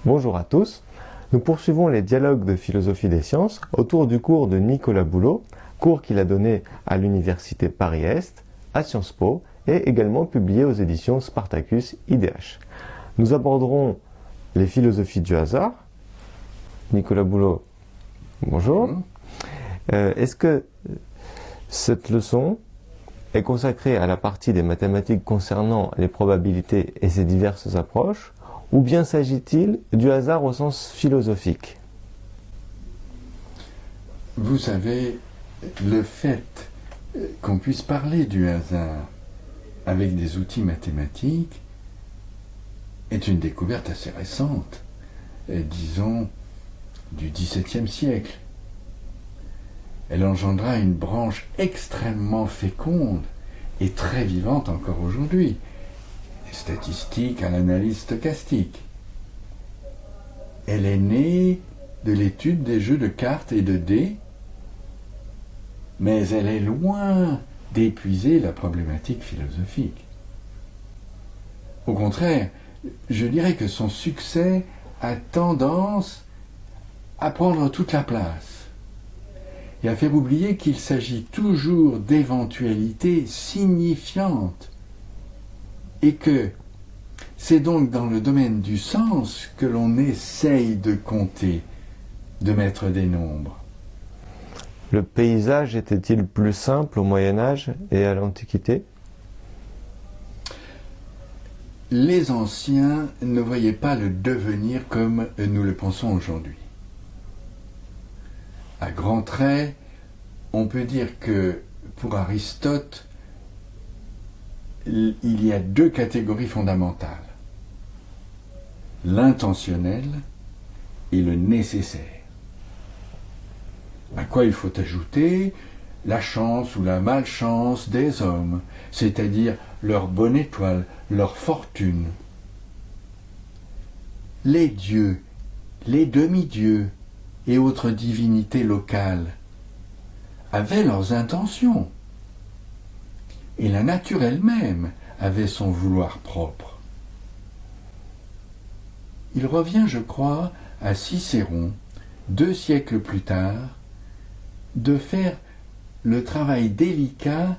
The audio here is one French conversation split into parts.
Bonjour à tous. Nous poursuivons les dialogues de philosophie des sciences autour du cours de Nicolas Boulot, cours qu'il a donné à l'université Paris-Est, à Sciences Po et également publié aux éditions Spartacus IDH. Nous aborderons les philosophies du hasard. Nicolas Boulot, bonjour. Est-ce que cette leçon est consacrée à la partie des mathématiques concernant les probabilités et ses diverses approches, ou bien s'agit-il du hasard au sens philosophique? Vous savez, le fait qu'on puisse parler du hasard avec des outils mathématiques est une découverte assez récente, disons du XVIIe siècle. Elle engendra une branche extrêmement féconde et très vivante encore aujourd'hui, les statistiques à l'analyse stochastique. Elle est née de l'étude des jeux de cartes et de dés, mais elle est loin d'épuiser la problématique philosophique. Au contraire, je dirais que son succès a tendance à prendre toute la place et à faire oublier qu'il s'agit toujours d'éventualités signifiantes et que c'est donc dans le domaine du sens que l'on essaye de compter, de mettre des nombres. Le paysage était-il plus simple au Moyen-Âge et à l'Antiquité? Les anciens ne voyaient pas le devenir comme nous le pensons aujourd'hui. À grands traits, on peut dire que pour Aristote, il y a deux catégories fondamentales: l'intentionnel et le nécessaire. À quoi il faut ajouter la chance ou la malchance des hommes, c'est-à-dire leur bonne étoile, leur fortune. Les dieux, les demi-dieux et autres divinités locales avaient leurs intentions, et la nature elle-même avait son vouloir propre. Il revient, je crois, à Cicéron, 2 siècles plus tard, de faire le travail délicat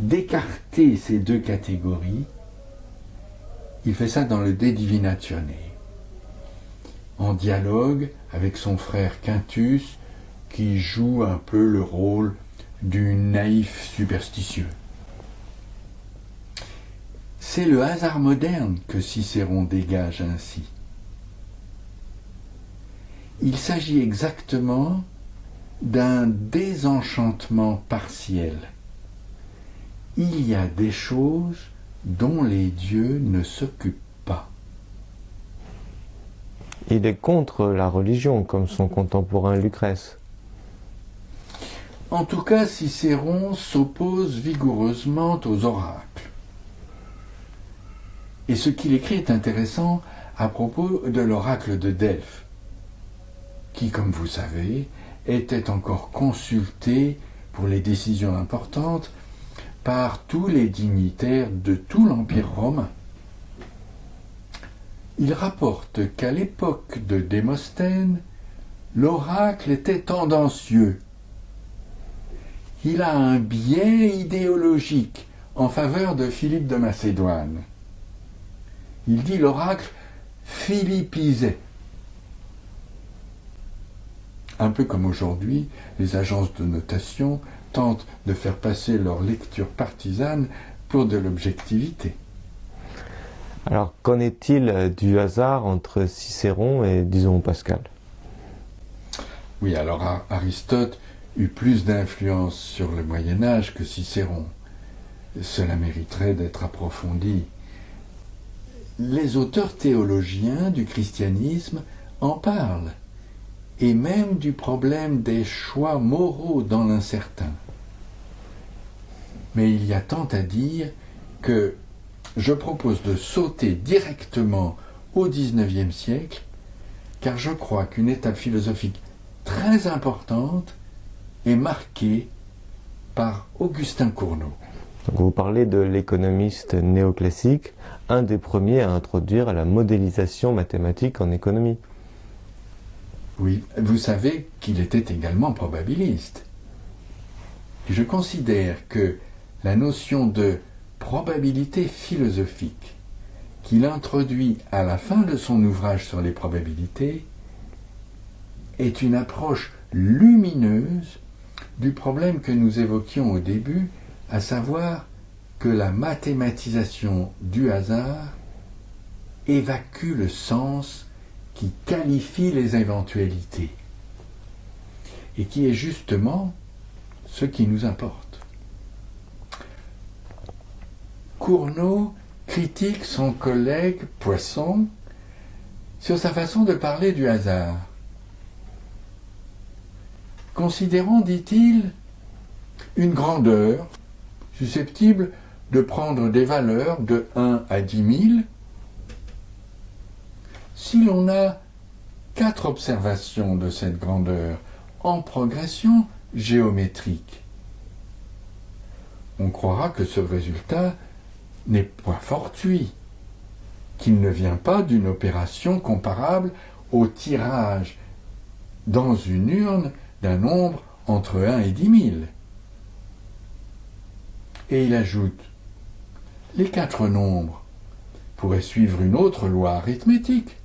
d'écarter ces deux catégories. Il fait ça dans le De Divinatione, en dialogue avec son frère Quintus, qui joue un peu le rôle du naïf superstitieux. C'est le hasard moderne que Cicéron dégage ainsi. Il s'agit exactement d'un désenchantement partiel. Il y a des choses dont les dieux ne s'occupent pas. Il est contre la religion, comme son contemporain Lucrèce. En tout cas, Cicéron s'oppose vigoureusement aux oracles. Et ce qu'il écrit est intéressant à propos de l'oracle de Delphes, qui, comme vous savez, était encore consulté pour les décisions importantes par tous les dignitaires de tout l'Empire romain. Il rapporte qu'à l'époque de Démosthène, l'oracle était tendancieux. Il a un biais idéologique en faveur de Philippe de Macédoine. Il dit l'oracle philippisait. Un peu comme aujourd'hui, les agences de notation tentent de faire passer leur lecture partisane pour de l'objectivité. Alors, qu'en est-il du hasard entre Cicéron et, disons, Pascal? Oui, alors Aristote eut plus d'influence sur le Moyen-Âge que Cicéron. Cela mériterait d'être approfondi. Les auteurs théologiens du christianisme en parlent, et même du problème des choix moraux dans l'incertain. Mais il y a tant à dire que je propose de sauter directement au XIXe siècle, car je crois qu'une étape philosophique très importante est marquée par Augustin Cournot. Donc vous parlez de l'économiste néoclassique, un des premiers à introduire la modélisation mathématique en économie. Oui, vous savez qu'il était également probabiliste. Et je considère que la notion de probabilité philosophique qu'il introduit à la fin de son ouvrage sur les probabilités est une approche lumineuse du problème que nous évoquions au début, à savoir que la mathématisation du hasard évacue le sens qui qualifie les éventualités et qui est justement ce qui nous importe. Cournot critique son collègue Poisson sur sa façon de parler du hasard. Considérons, dit-il, une grandeur susceptible de prendre des valeurs de 1 à 10 000. Si l'on a 4 observations de cette grandeur en progression géométrique, on croira que ce résultat n'est point fortuit, qu'il ne vient pas d'une opération comparable au tirage dans une urne d'un nombre entre 1 et 10 000. Et il ajoute, les 4 nombres pourraient suivre une autre loi arithmétique,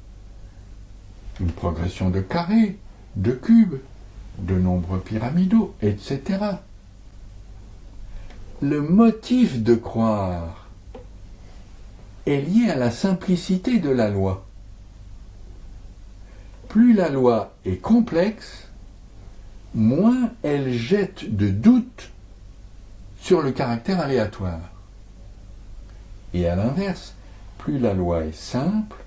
une progression de carrés, de cubes, de nombres pyramidaux, etc. Le motif de croire est lié à la simplicité de la loi. Plus la loi est complexe, moins elle jette de doutes sur le caractère aléatoire. Et à l'inverse, plus la loi est simple,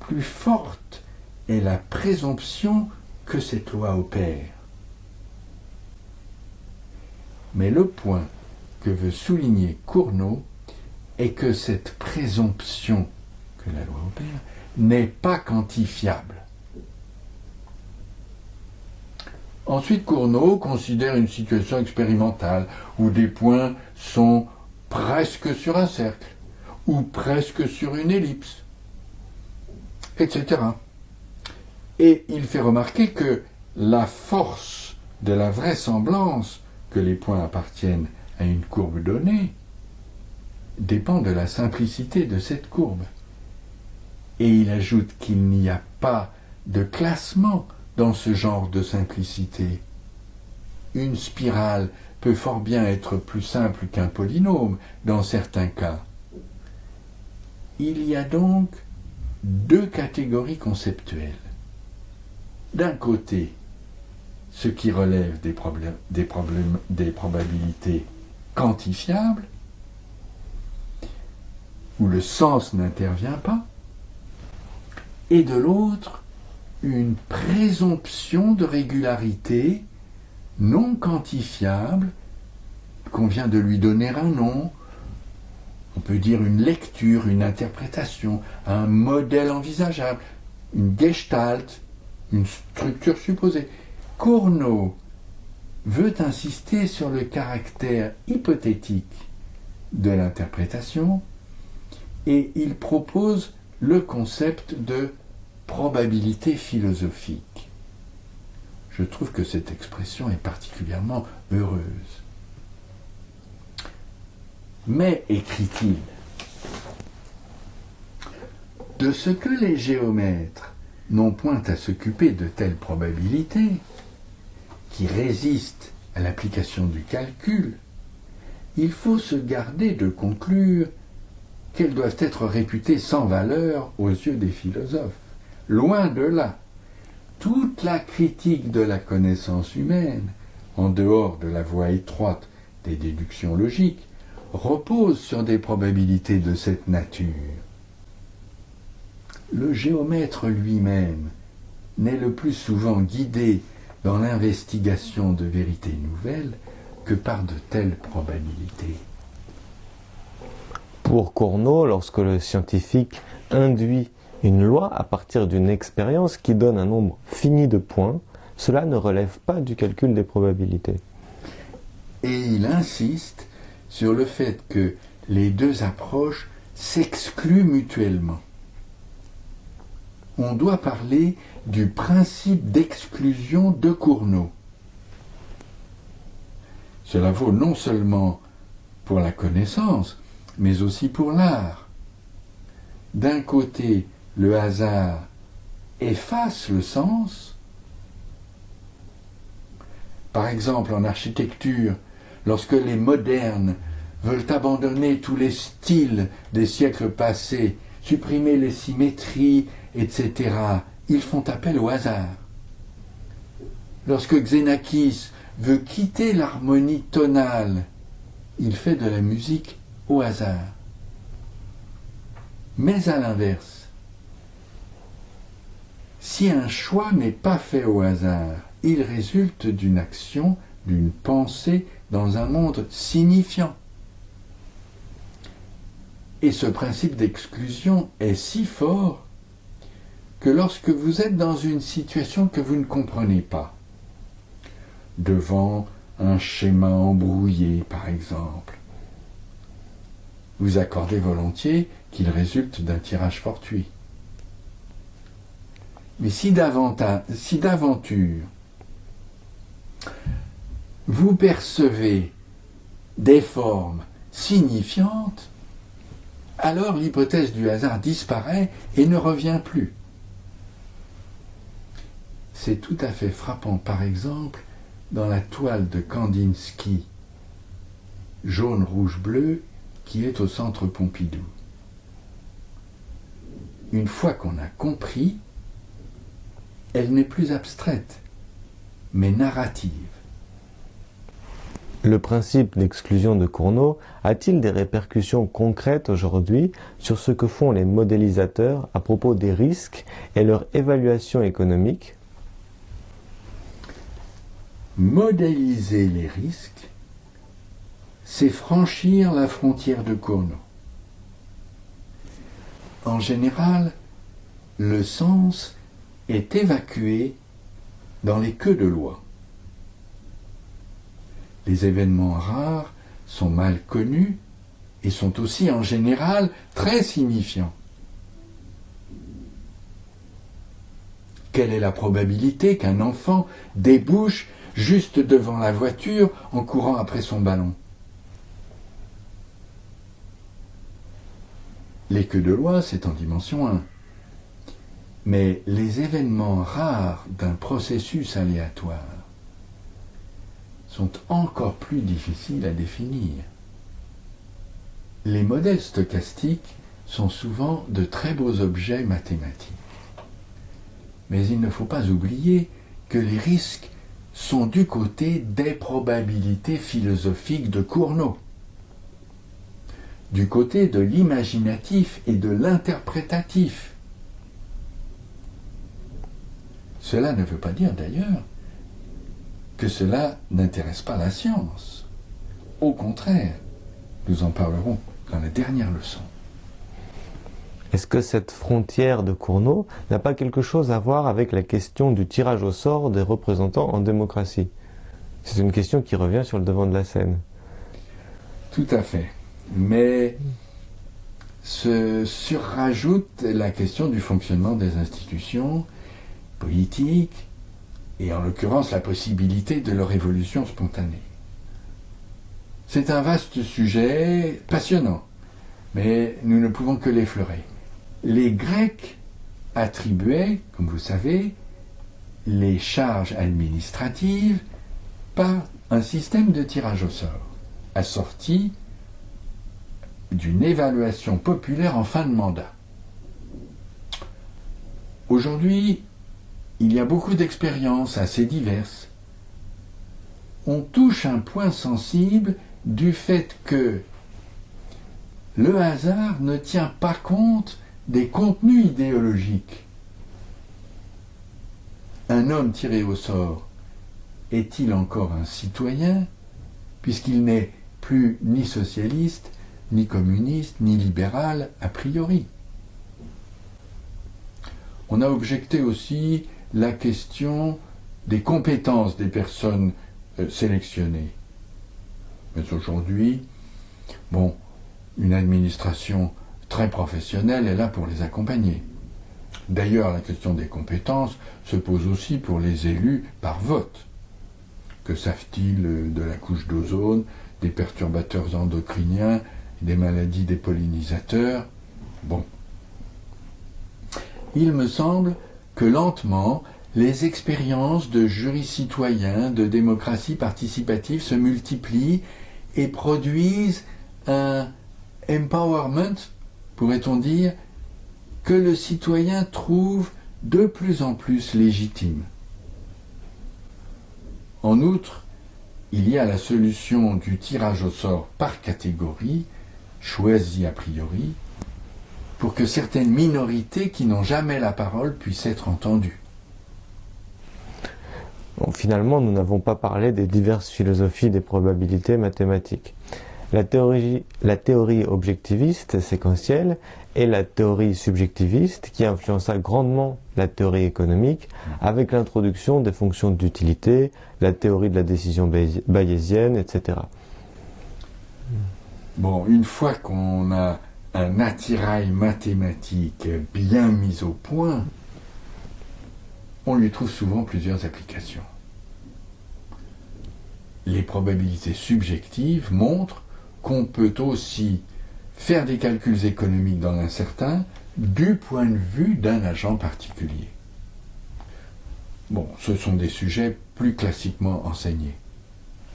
plus forte est la présomption que cette loi opère. Mais le point que veut souligner Cournot est que cette présomption que la loi opère n'est pas quantifiable. Ensuite, Cournot considère une situation expérimentale où des points sont presque sur un cercle ou presque sur une ellipse, etc. Et il fait remarquer que la force de la vraisemblance que les points appartiennent à une courbe donnée dépend de la simplicité de cette courbe. Et il ajoute qu'il n'y a pas de classement dans ce genre de simplicité. Une spirale peut fort bien être plus simple qu'un polynôme dans certains cas. Il y a donc 2 catégories conceptuelles. D'un côté, ce qui relève des probabilités quantifiables, où le sens n'intervient pas, et de l'autre, une présomption de régularité non quantifiable, qu'on vient de lui donner un nom, on peut dire une lecture, une interprétation, un modèle envisageable, une gestalt, une structure supposée. Cournot veut insister sur le caractère hypothétique de l'interprétation et il propose le concept de probabilité philosophique. Je trouve que cette expression est particulièrement heureuse. Mais, écrit-il, de ce que les géomètres n'ont point à s'occuper de telles probabilités, qui résistent à l'application du calcul, il faut se garder de conclure qu'elles doivent être réputées sans valeur aux yeux des philosophes. Loin de là, toute la critique de la connaissance humaine, en dehors de la voie étroite des déductions logiques, repose sur des probabilités de cette nature. Le géomètre lui-même n'est le plus souvent guidé dans l'investigation de vérités nouvelles que par de telles probabilités. Pour Cournot, lorsque le scientifique induit une loi à partir d'une expérience qui donne un nombre fini de points, cela ne relève pas du calcul des probabilités. Et il insiste sur le fait que les deux approches s'excluent mutuellement. On doit parler du principe d'exclusion de Cournot. Cela vaut non seulement pour la connaissance, mais aussi pour l'art. D'un côté, le hasard efface le sens. Par exemple, en architecture, lorsque les modernes veulent abandonner tous les styles des siècles passés, supprimer les symétries, etc., ils font appel au hasard. Lorsque Xenakis veut quitter l'harmonie tonale, il fait de la musique au hasard. Mais à l'inverse, si un choix n'est pas fait au hasard, il résulte d'une action, d'une pensée dans un monde signifiant. Et ce principe d'exclusion est si fort que lorsque vous êtes dans une situation que vous ne comprenez pas, devant un schéma embrouillé par exemple, vous accordez volontiers qu'il résulte d'un tirage fortuit. Mais si d'aventure vous percevez des formes signifiantes, alors l'hypothèse du hasard disparaît et ne revient plus. C'est tout à fait frappant, par exemple, dans la toile de Kandinsky, jaune, rouge, bleu, qui est au Centre Pompidou. Une fois qu'on a compris, elle n'est plus abstraite, mais narrative. Le principe d'exclusion de Cournot a-t-il des répercussions concrètes aujourd'hui sur ce que font les modélisateurs à propos des risques et leur évaluation économique ? Modéliser les risques, c'est franchir la frontière de Cournot. En général, le sens est évacué dans les queues de loi. Les événements rares sont mal connus et sont aussi en général très signifiants. Quelle est la probabilité qu'un enfant débouche juste devant la voiture en courant après son ballon? Les queues de loi, c'est en dimension 1. Mais les événements rares d'un processus aléatoire sont encore plus difficiles à définir. Les modèles stochastiques sont souvent de très beaux objets mathématiques. Mais il ne faut pas oublier que les risques sont du côté des probabilités philosophiques de Cournot, du côté de l'imaginatif et de l'interprétatif. Cela ne veut pas dire d'ailleurs que cela n'intéresse pas la science. Au contraire, nous en parlerons dans la dernière leçon. Est-ce que cette frontière de Cournot n'a pas quelque chose à voir avec la question du tirage au sort des représentants en démocratie? C'est une question qui revient sur le devant de la scène. Tout à fait. Mais se surrajoute la question du fonctionnement des institutions politiques et en l'occurrence la possibilité de leur évolution spontanée. C'est un vaste sujet passionnant, mais nous ne pouvons que l'effleurer. Les Grecs attribuaient, comme vous savez, les charges administratives par un système de tirage au sort, assorti d'une évaluation populaire en fin de mandat. Aujourd'hui, il y a beaucoup d'expériences assez diverses. On touche un point sensible du fait que le hasard ne tient pas compte des contenus idéologiques. Un homme tiré au sort est-il encore un citoyen, puisqu'il n'est plus ni socialiste, ni communiste, ni libéral a priori? On a objecté aussi la question des compétences des personnes sélectionnées. Mais aujourd'hui, Bon, une administration très professionnelle est là pour les accompagner. D'ailleurs, la question des compétences se pose aussi pour les élus par vote. Que savent-ils de la couche d'ozone, des perturbateurs endocriniens, des maladies des pollinisateurs? Bon. Il me semble que lentement, les expériences de jurys citoyens, de démocratie participative se multiplient et produisent un empowerment, pourrait-on dire, que le citoyen trouve de plus en plus légitime. En outre, il y a la solution du tirage au sort par catégorie, choisie a priori, pour que certaines minorités qui n'ont jamais la parole puissent être entendues. Bon, finalement, nous n'avons pas parlé des diverses philosophies des probabilités mathématiques. La théorie objectiviste séquentielle et la théorie subjectiviste qui influença grandement la théorie économique avec l'introduction des fonctions d'utilité, la théorie de la décision bayésienne, etc. Bon, une fois qu'on a un attirail mathématique bien mis au point, on lui trouve souvent plusieurs applications. Les probabilités subjectives montrent qu'on peut aussi faire des calculs économiques dans l'incertain du point de vue d'un agent particulier. Bon, ce sont des sujets plus classiquement enseignés.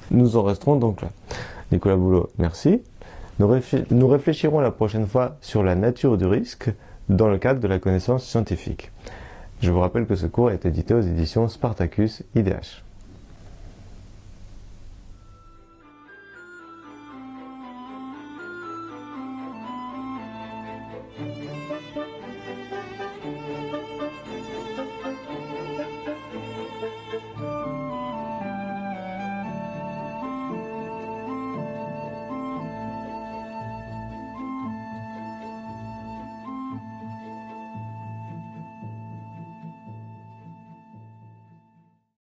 Nous en resterons donc là. Nicolas Boulot, merci. Nous réfléchirons la prochaine fois sur la nature du risque dans le cadre de la connaissance scientifique. Je vous rappelle que ce cours est édité aux éditions Spartacus IDH.